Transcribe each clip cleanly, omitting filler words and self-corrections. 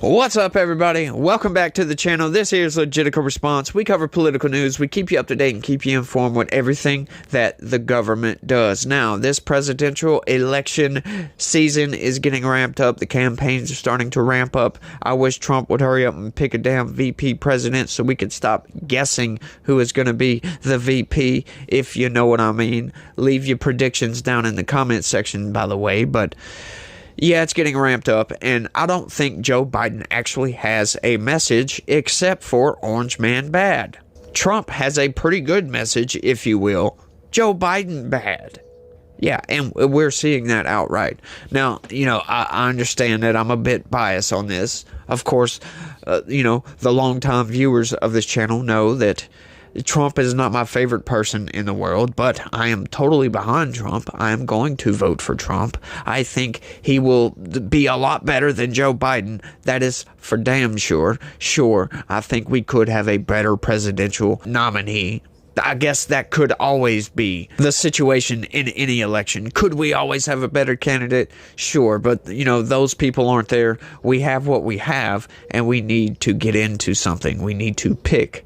What's up, everybody? Welcome back to the channel. This here is Legitical Response. We cover political news. We keep you up to date and keep you informed with everything that the government does. Now, this presidential election season is getting ramped up. The campaigns are starting to ramp up. I wish Trump would hurry up and pick a damn VP president so we could stop guessing who is going to be the VP, if you know what I mean. Leave your predictions down in the comment section, by the way, but yeah, it's getting ramped up, and I don't think Joe Biden actually has a message except for Orange Man bad. Trump has a pretty good message, if you will. Joe Biden bad. Yeah, and we're seeing that outright. Now, I understand that I'm a bit biased on this. Of course, the longtime viewers of this channel know that Trump is not my favorite person in the world, but I am totally behind Trump. I am going to vote for Trump. I think he will be a lot better than Joe Biden. That is for damn sure. Sure, I think we could have a better presidential nominee. I guess that could always be the situation in any election. Could we always have a better candidate? Sure, but those people aren't there. We have what we have, and we need to get into something. We need to pick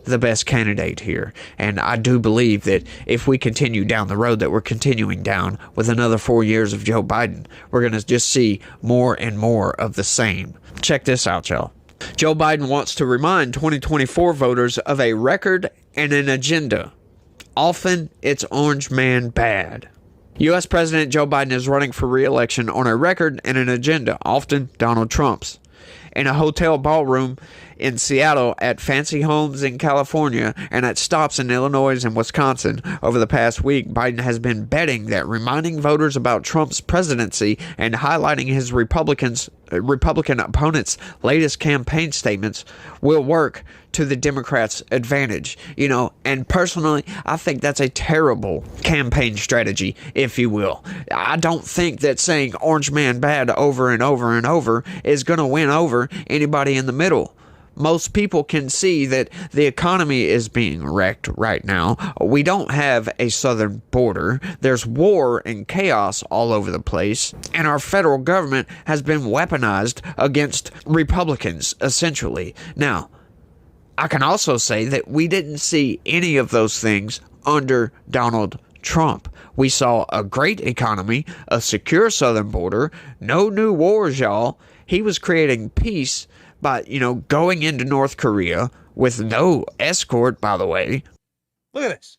the best candidate here, and I do believe that if we continue down the road that we're continuing down with another 4 years of Joe Biden, we're going to just see more and more of the same. Check this out, y'all. Joe Biden wants to remind 2024 voters of a record and an agenda. Often it's Orange Man bad. U.S. President Joe Biden is running for re-election on a record and an agenda, often Donald Trump's. In a hotel ballroom in Seattle, at fancy homes in California, and at stops in Illinois and Wisconsin over the past week, Biden has been betting that reminding voters about Trump's presidency and highlighting his Republican opponents' latest campaign statements will work to the Democrats' advantage. And personally, I think that's a terrible campaign strategy, if you will. I don't think that saying Orange Man bad over and over and over is going to win over anybody in the middle. Most people can see that the economy is being wrecked right now. We don't have a southern border. There's war and chaos all over the place. And our federal government has been weaponized against Republicans, essentially. Now, I can also say that we didn't see any of those things under Donald Trump. We saw a great economy, a secure southern border, no new wars, y'all. He was creating peace by, going into North Korea with no escort, by the way. Look at this.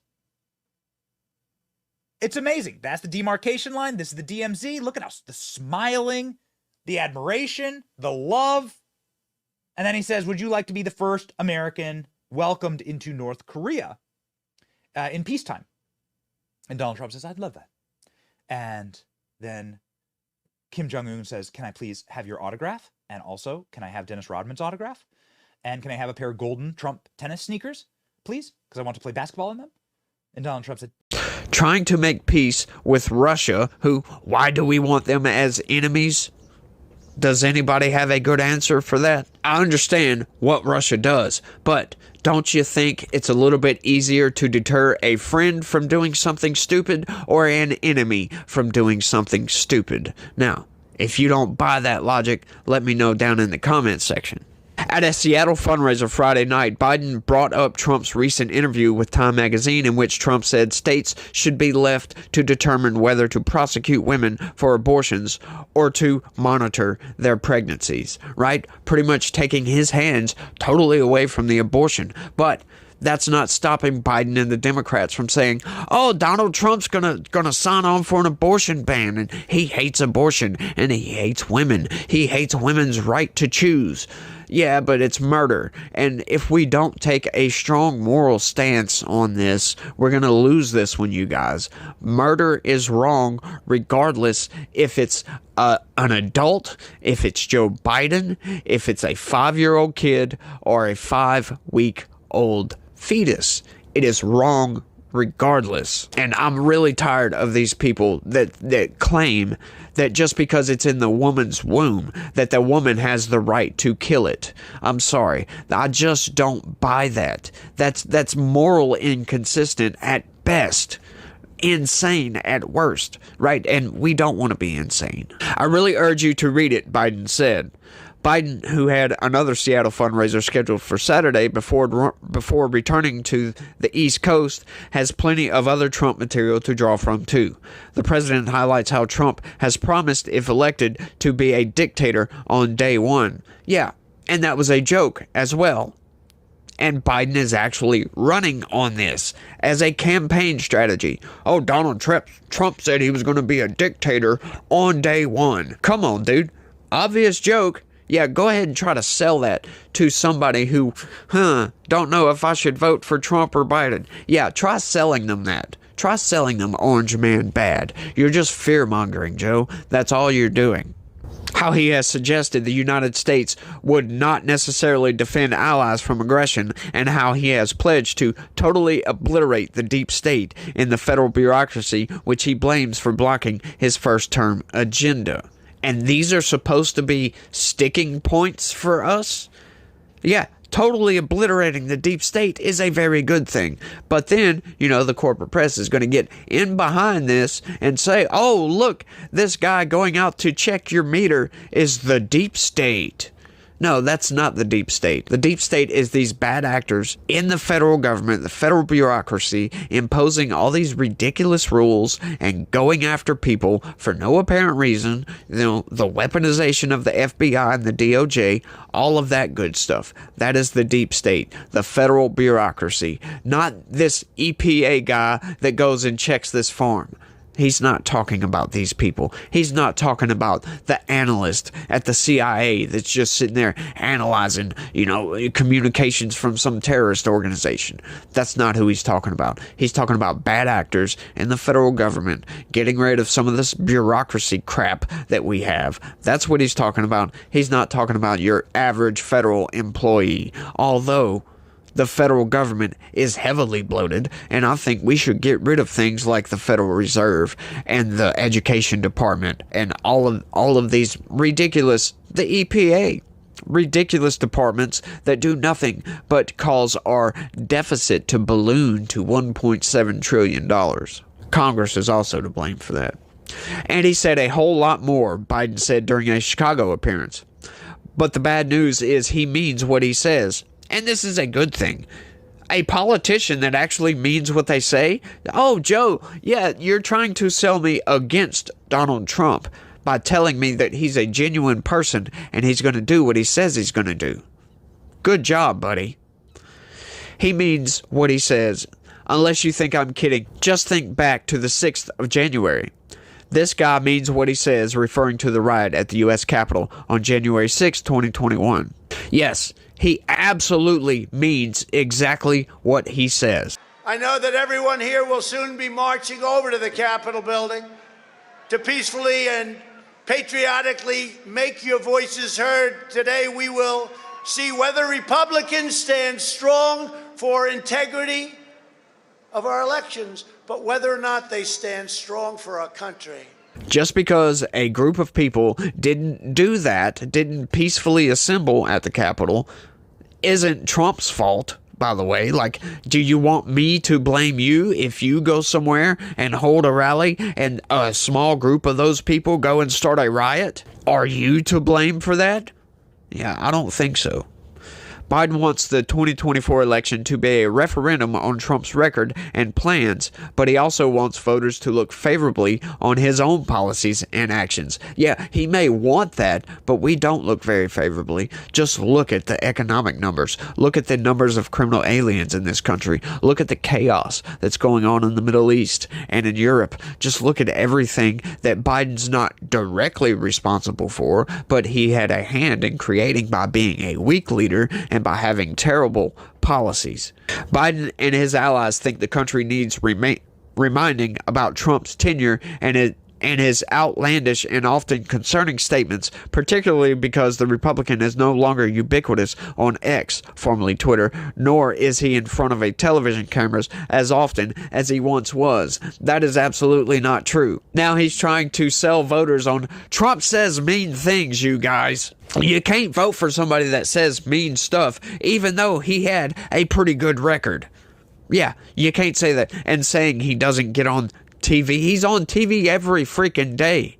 It's amazing. That's the demarcation line. This is the DMZ. Look at us. The smiling, the admiration, the love. And then he says, would you like to be the first American welcomed into North Korea in peacetime? And Donald Trump says, I'd love that. And then Kim Jong-un says, can I please have your autograph? And also, can I have Dennis Rodman's autograph? And can I have a pair of golden Trump tennis sneakers, please? Because I want to play basketball in them. And Donald Trump said, trying to make peace with Russia, why do we want them as enemies? Does anybody have a good answer for that? I understand what Russia does, but don't you think it's a little bit easier to deter a friend from doing something stupid or an enemy from doing something stupid? Now, if you don't buy that logic, let me know down in the comments section. At a Seattle fundraiser Friday night, Biden brought up Trump's recent interview with Time magazine in which Trump said states should be left to determine whether to prosecute women for abortions or to monitor their pregnancies, right? Pretty much taking his hands totally away from the abortion. But that's not stopping Biden and the Democrats from saying, oh, Donald Trump's gonna sign on for an abortion ban, and he hates abortion, and he hates women. He hates women's right to choose. Yeah, but it's murder. And if we don't take a strong moral stance on this, we're going to lose this one, you guys. Murder is wrong regardless if it's an adult, if it's Joe Biden, if it's a 5-year-old kid, or a 5-week-old fetus. It is wrong regardless. And I'm really tired of these people that claim that just because it's in the woman's womb, that the woman has the right to kill it. I'm sorry. I just don't buy that. That's moral inconsistent at best. Insane at worst, right? And we don't want to be insane. I really urge you to read it, Biden said. Biden, who had another Seattle fundraiser scheduled for Saturday before returning to the East Coast, has plenty of other Trump material to draw from too. The president highlights how Trump has promised, if elected, to be a dictator on day one. Yeah, and that was a joke as well. And Biden is actually running on this as a campaign strategy. Oh, Donald Trump said he was going to be a dictator on day one. Come on, dude. Obvious joke. Yeah, go ahead and try to sell that to somebody who, don't know if I should vote for Trump or Biden. Yeah, try selling them that. Try selling them Orange Man bad. You're just fear-mongering, Joe. That's all you're doing. How he has suggested the United States would not necessarily defend allies from aggression, and how he has pledged to totally obliterate the deep state in the federal bureaucracy, which he blames for blocking his first-term agenda. And these are supposed to be sticking points for us? Yeah, totally obliterating the deep state is a very good thing. But then, the corporate press is going to get in behind this and say, oh, look, this guy going out to check your meter is the deep state. No, that's not the deep state. The deep state is these bad actors in the federal government, the federal bureaucracy, imposing all these ridiculous rules and going after people for no apparent reason. The weaponization of the FBI and the DOJ, all of that good stuff. That is the deep state, the federal bureaucracy, not this EPA guy that goes and checks this farm. He's not talking about these people. He's not talking about the analyst at the CIA that's just sitting there analyzing, communications from some terrorist organization. That's not who he's talking about. He's talking about bad actors in the federal government, getting rid of some of this bureaucracy crap that we have. That's what he's talking about. He's not talking about your average federal employee, although the federal government is heavily bloated, and I think we should get rid of things like the Federal Reserve and the Education Department and all of these ridiculous, the EPA, ridiculous departments that do nothing but cause our deficit to balloon to $1.7 trillion. Congress is also to blame for that. And he said a whole lot more, Biden said during a Chicago appearance. But the bad news is he means what he says. And this is a good thing. A politician that actually means what they say. Oh, Joe, yeah, you're trying to sell me against Donald Trump by telling me that he's a genuine person and he's going to do what he says he's going to do. Good job, buddy. He means what he says. Unless you think I'm kidding, just think back to the 6th of January. This guy means what he says, referring to the riot at the U.S. Capitol on January 6, 2021. Yes, he absolutely means exactly what he says. I know that everyone here will soon be marching over to the Capitol building to peacefully and patriotically make your voices heard. Today we will see whether Republicans stand strong for integrity of our elections, but whether or not they stand strong for our country. Just because a group of people didn't do that, didn't peacefully assemble at the Capitol, isn't Trump's fault, by the way. Like, do you want me to blame you if you go somewhere and hold a rally and a small group of those people go and start a riot? Are you to blame for that? Yeah, I don't think so. Biden wants the 2024 election to be a referendum on Trump's record and plans, but he also wants voters to look favorably on his own policies and actions. Yeah, he may want that, but we don't look very favorably. Just look at the economic numbers. Look at the numbers of criminal aliens in this country. Look at the chaos that's going on in the Middle East and in Europe. Just look at everything that Biden's not directly responsible for, but he had a hand in creating by being a weak leader and by having terrible policies. Biden and his allies think the country needs reminding about Trump's tenure and his outlandish and often concerning statements, particularly because the Republican is no longer ubiquitous on X, formerly Twitter, nor is he in front of a television cameras as often as he once was. That is absolutely not true. Now he's trying to sell voters on Trump says mean things, you guys. You can't vote for somebody that says mean stuff, even though he had a pretty good record. Yeah, you can't say that. And saying he doesn't get on TV. He's on TV every freaking day.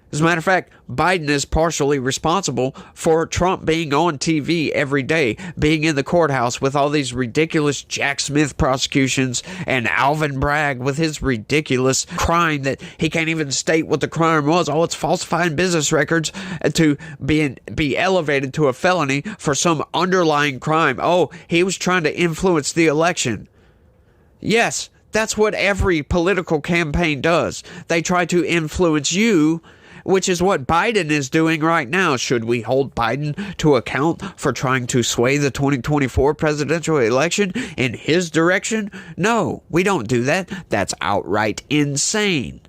As a matter of fact, Biden is partially responsible for Trump being on TV every day, being in the courthouse with all these ridiculous Jack Smith prosecutions and Alvin Bragg with his ridiculous crime that he can't even state what the crime was. Oh, it's falsifying business records to be elevated to a felony for some underlying crime. Oh, he was trying to influence the election. Yes, that's what every political campaign does. They try to influence you, which is what Biden is doing right now. Should we hold Biden to account for trying to sway the 2024 presidential election in his direction? No, we don't do that. That's outright insane.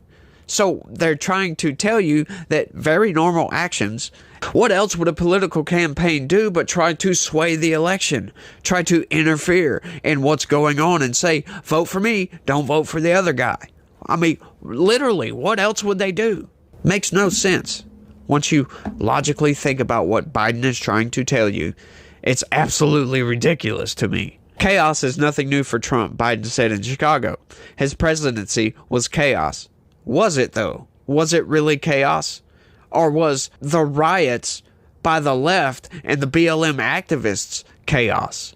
So they're trying to tell you that very normal actions. What else would a political campaign do but try to sway the election, try to interfere in what's going on and say, vote for me, don't vote for the other guy? I mean, literally, what else would they do? Makes no sense. Once you logically think about what Biden is trying to tell you, it's absolutely ridiculous to me. Chaos is nothing new for Trump, Biden said in Chicago. His presidency was chaos. Was it, though? Was it really chaos? Or was the riots by the left and the BLM activists chaos?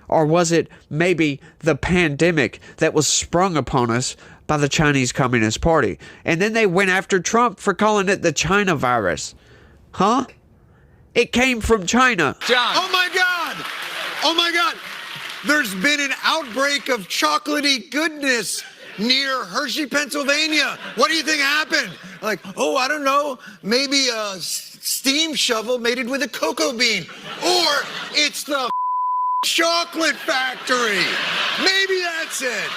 Or was it maybe the pandemic that was sprung upon us by the Chinese Communist Party? And then they went after Trump for calling it the China virus. Huh? It came from China. John. Oh my God! Oh my God! There's been an outbreak of chocolatey goodness near Hershey, Pennsylvania. What do you think happened? Like, oh, I don't know. Maybe a steam shovel mated with a cocoa bean. Or it's the chocolate factory. Maybe that's it.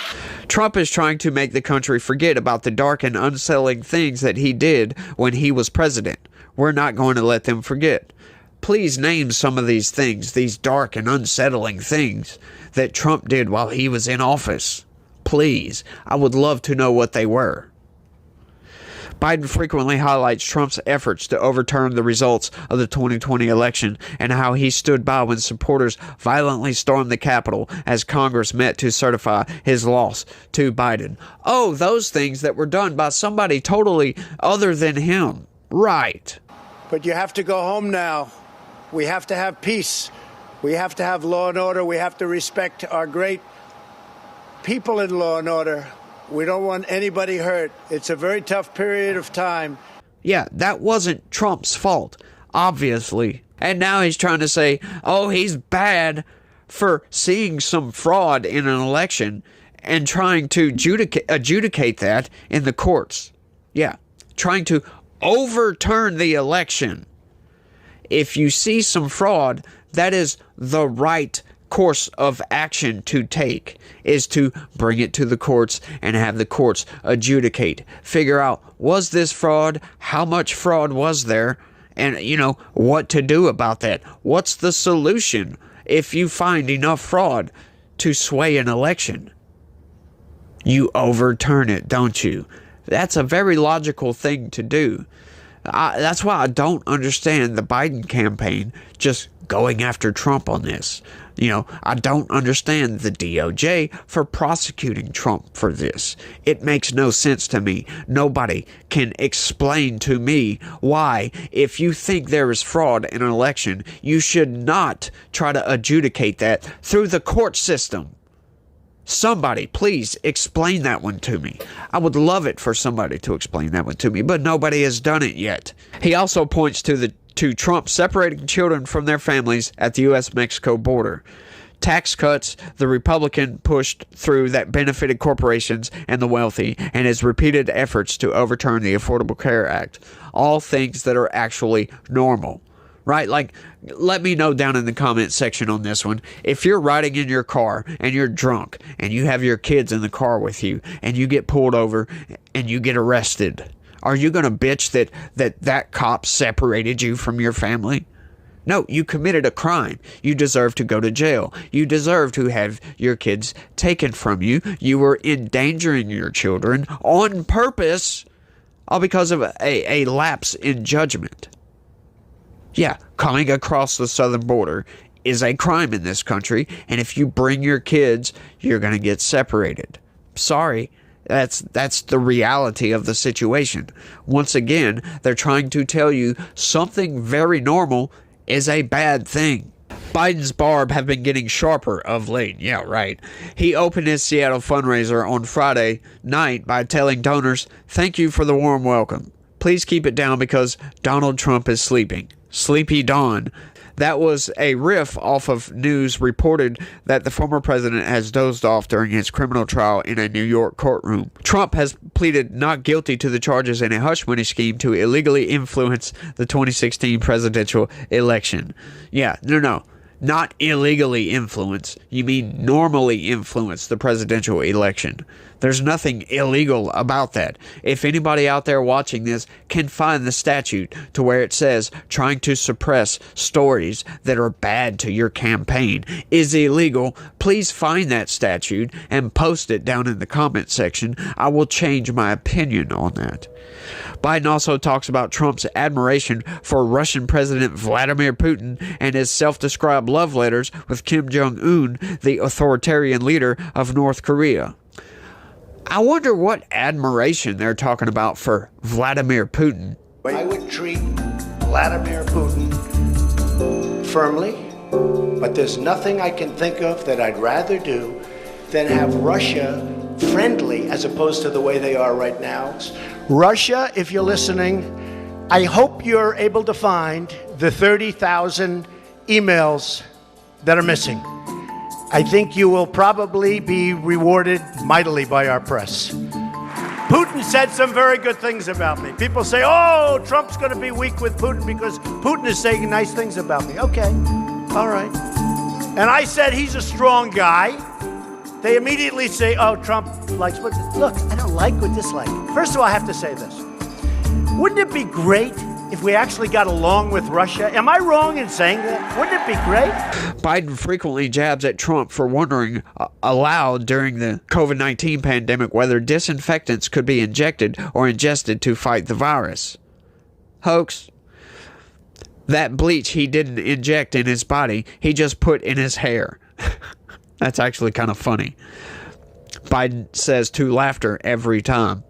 Trump is trying to make the country forget about the dark and unsettling things that he did when he was president. We're not going to let them forget. Please name some of these things, these dark and unsettling things that Trump did while he was in office. Please, I would love to know what they were. Biden frequently highlights Trump's efforts to overturn the results of the 2020 election and how he stood by when supporters violently stormed the Capitol as Congress met to certify his loss to Biden. Oh, those things that were done by somebody totally other than him. Right. But you have to go home now. We have to have peace. We have to have law and order. We have to respect our great people in law and order. We don't want anybody hurt. It's a very tough period of time. Yeah, that wasn't Trump's fault, obviously. And now he's trying to say, oh, he's bad for seeing some fraud in an election and trying to adjudicate that in the courts. Yeah, trying to overturn the election. If you see some fraud, that is the right course of action to take, is to bring it to the courts and have the courts adjudicate. Figure out, was this fraud? How much fraud was there? And, what to do about that. What's the solution if you find enough fraud to sway an election? You overturn it, don't you? That's a very logical thing to do. That's why I don't understand the Biden campaign just going after Trump on this. I don't understand the DOJ for prosecuting Trump for this. It makes no sense to me. Nobody can explain to me why, if you think there is fraud in an election, you should not try to adjudicate that through the court system. Somebody, please explain that one to me. I would love it for somebody to explain that one to me, but nobody has done it yet. He also points to Trump separating children from their families at the U.S.-Mexico border. Tax cuts the Republican pushed through that benefited corporations and the wealthy, and his repeated efforts to overturn the Affordable Care Act. All things that are actually normal. Right? Like, let me know down in the comment section on this one. If you're riding in your car and you're drunk and you have your kids in the car with you and you get pulled over and you get arrested, are you going to bitch that cop separated you from your family? No, you committed a crime. You deserve to go to jail. You deserve to have your kids taken from you. You were endangering your children on purpose, all because of a lapse in judgment. Yeah, coming across the southern border is a crime in this country, and if you bring your kids, you're going to get separated. Sorry, That's the reality of the situation. Once again, they're trying to tell you something very normal is a bad thing. Biden's barb have been getting sharper of late. Yeah, right. He opened his Seattle fundraiser on Friday night by telling donors, "Thank you for the warm welcome. Please keep it down because Donald Trump is sleeping. Sleepy Dawn." That was a riff off of news reported that the former president has dozed off during his criminal trial in a New York courtroom. Trump has pleaded not guilty to the charges in a hush money scheme to illegally influence the 2016 presidential election. Yeah, no. Not illegally influence. You mean normally influence the presidential election. There's nothing illegal about that. If anybody out there watching this can find the statute to where it says trying to suppress stories that are bad to your campaign is illegal, please find that statute and post it down in the comment section. I will change my opinion on that. Biden also talks about Trump's admiration for Russian President Vladimir Putin and his self-described love letters with Kim Jong-un, the authoritarian leader of North Korea. I wonder what admiration they're talking about for Vladimir Putin. I would treat Vladimir Putin firmly, but there's nothing I can think of that I'd rather do than have Russia friendly as opposed to the way they are right now. Russia, if you're listening, I hope you're able to find the 30,000 emails that are missing. I think you will probably be rewarded mightily by our press. Putin said some very good things about me. People say, oh, Trump's going to be weak with Putin because Putin is saying nice things about me. Okay, all right. And I said he's a strong guy. They immediately say, oh, Trump likes what? Look, I don't like or dislike. First of all, I have to say this. Wouldn't it be great if we actually got along with Russia? Am I wrong in saying that? Wouldn't it be great? Biden frequently jabs at Trump for wondering aloud during the COVID-19 pandemic whether disinfectants could be injected or ingested to fight the virus. Hoax. That bleach he didn't inject in his body, he just put in his hair. That's actually kind of funny. Biden says to laughter every time.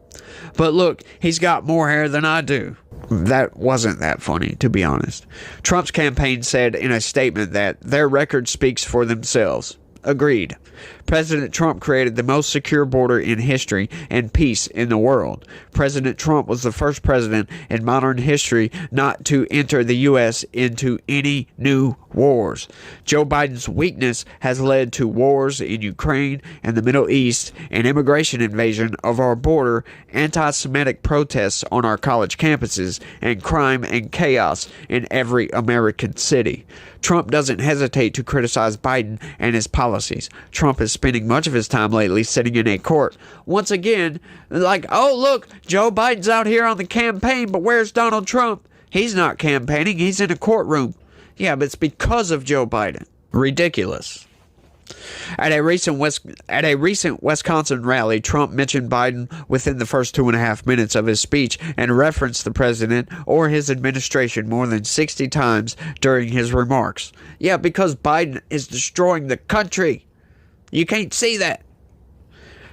But look, he's got more hair than I do. That wasn't that funny, to be honest. Trump's campaign said in a statement that their record speaks for themselves. Agreed. President Trump created the most secure border in history and peace in the world. President Trump was the first president in modern history not to enter the U.S. into any new wars. Joe Biden's weakness has led to wars in Ukraine and the Middle East, an immigration invasion of our border, anti-Semitic protests on our college campuses, and crime and chaos in every American city. Trump doesn't hesitate to criticize Biden and his policies. Trump is spending much of his time lately sitting in a court. Once again, like, oh, look, Joe Biden's out here on the campaign, but where's Donald Trump? He's not campaigning, he's in a courtroom. Yeah, but it's because of Joe Biden. Ridiculous. At a recent Wisconsin rally, Trump mentioned Biden within the first 2.5 minutes of his speech and referenced the president or his administration more than 60 times during his remarks. Yeah, because Biden is destroying the country. You can't see that.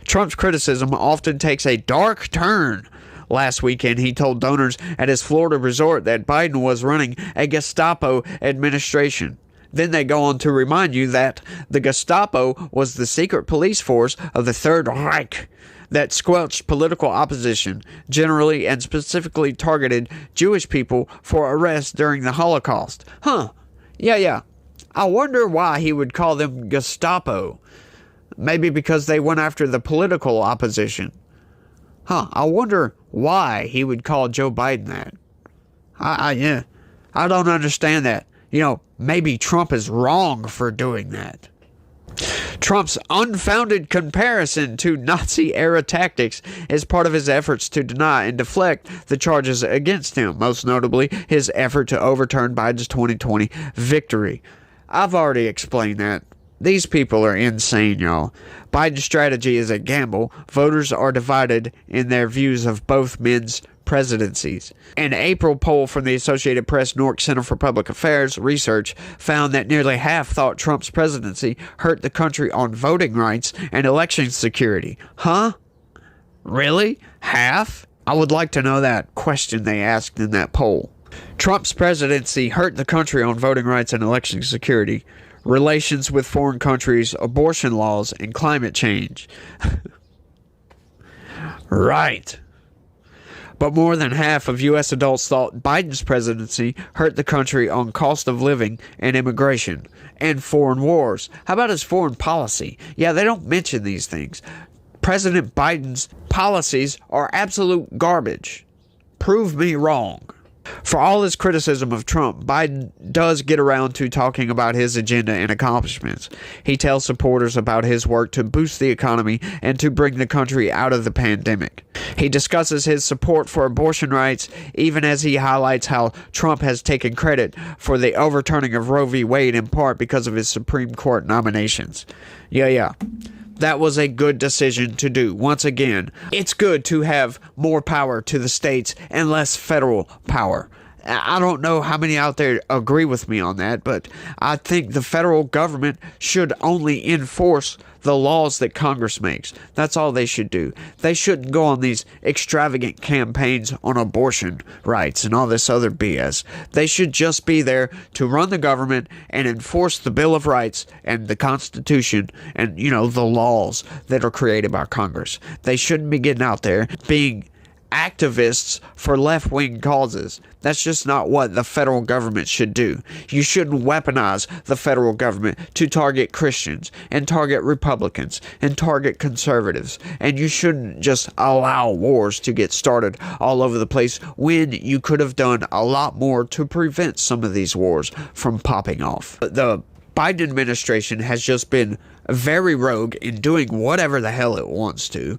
Trump's criticism often takes a dark turn. Last weekend, he told donors at his Florida resort that Biden was running a Gestapo administration. Then they go on to remind you that the Gestapo was the secret police force of the Third Reich that squelched political opposition, generally and specifically targeted Jewish people for arrest during the Holocaust. Yeah. I wonder why he would call them Gestapo. Maybe because they went after the political opposition. I wonder why he would call Joe Biden that. I don't understand that. Maybe Trump is wrong for doing that. Trump's unfounded comparison to Nazi-era tactics is part of his efforts to deny and deflect the charges against him, most notably his effort to overturn Biden's 2020 victory. I've already explained that. These people are insane, y'all. Biden's strategy is a gamble. Voters are divided in their views of both men's presidencies. An April poll from the Associated Press Newark Center for Public Affairs Research found that nearly half thought Trump's presidency hurt the country on voting rights and election security. Really? Half? I would like to know that question they asked in that poll. Trump's presidency hurt the country on voting rights and election security, relations with foreign countries, abortion laws, and climate change. Right. But more than half of U.S. adults thought Biden's presidency hurt the country on cost of living and immigration and foreign wars. How about his foreign policy? Yeah, they don't mention these things. President Biden's policies are absolute garbage. Prove me wrong. For all his criticism of Trump, Biden does get around to talking about his agenda and accomplishments. He tells supporters about his work to boost the economy and to bring the country out of the pandemic. He discusses his support for abortion rights, even as he highlights how Trump has taken credit for the overturning of Roe v. Wade in part because of his Supreme Court nominations. Yeah. That was a good decision to do. Once again, it's good to have more power to the states and less federal power. I don't know how many out there agree with me on that, but I think the federal government should only enforce the laws that Congress makes. That's all they should do. They shouldn't go on these extravagant campaigns on abortion rights and all this other BS. They should just be there to run the government and enforce the Bill of Rights and the Constitution and, the laws that are created by Congress. They shouldn't be getting out there being activists for left-wing causes. That's just not what the federal government should do. You shouldn't weaponize the federal government to target Christians and target Republicans and target conservatives. And you shouldn't just allow wars to get started all over the place when you could have done a lot more to prevent some of these wars from popping off. The Biden administration has just been very rogue in doing whatever the hell it wants to,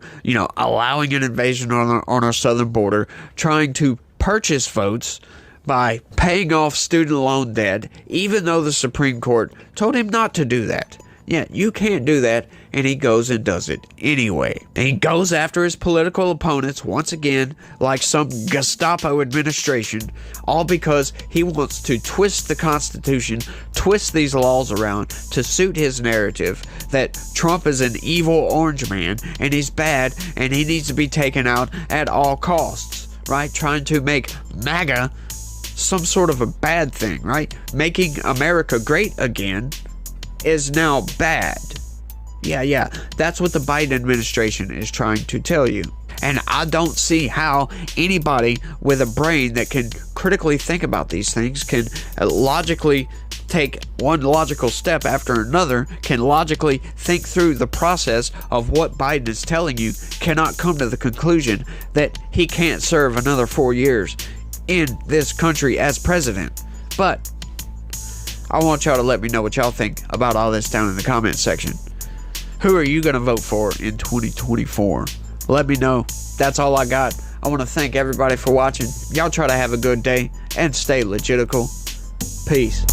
allowing an invasion on our southern border, trying to purchase votes by paying off student loan debt, even though the Supreme Court told him not to do that. Yeah, you can't do that, and he goes and does it anyway. And he goes after his political opponents once again, like some Gestapo administration, all because he wants to twist the Constitution, twist these laws around to suit his narrative that Trump is an evil orange man, and he's bad, and he needs to be taken out at all costs, right? Trying to make MAGA some sort of a bad thing, right? Making America great again is now bad. Yeah, that's what the Biden administration is trying to tell you. And I don't see how anybody with a brain that can critically think about these things can logically take one logical step after another, can logically think through the process of what Biden is telling you, cannot come to the conclusion that he can't serve another 4 years in this country as president. But I want y'all to let me know what y'all think about all this down in the comment section. Who are you going to vote for in 2024? Let me know. That's all I got. I want to thank everybody for watching. Y'all try to have a good day and stay legitical. Peace.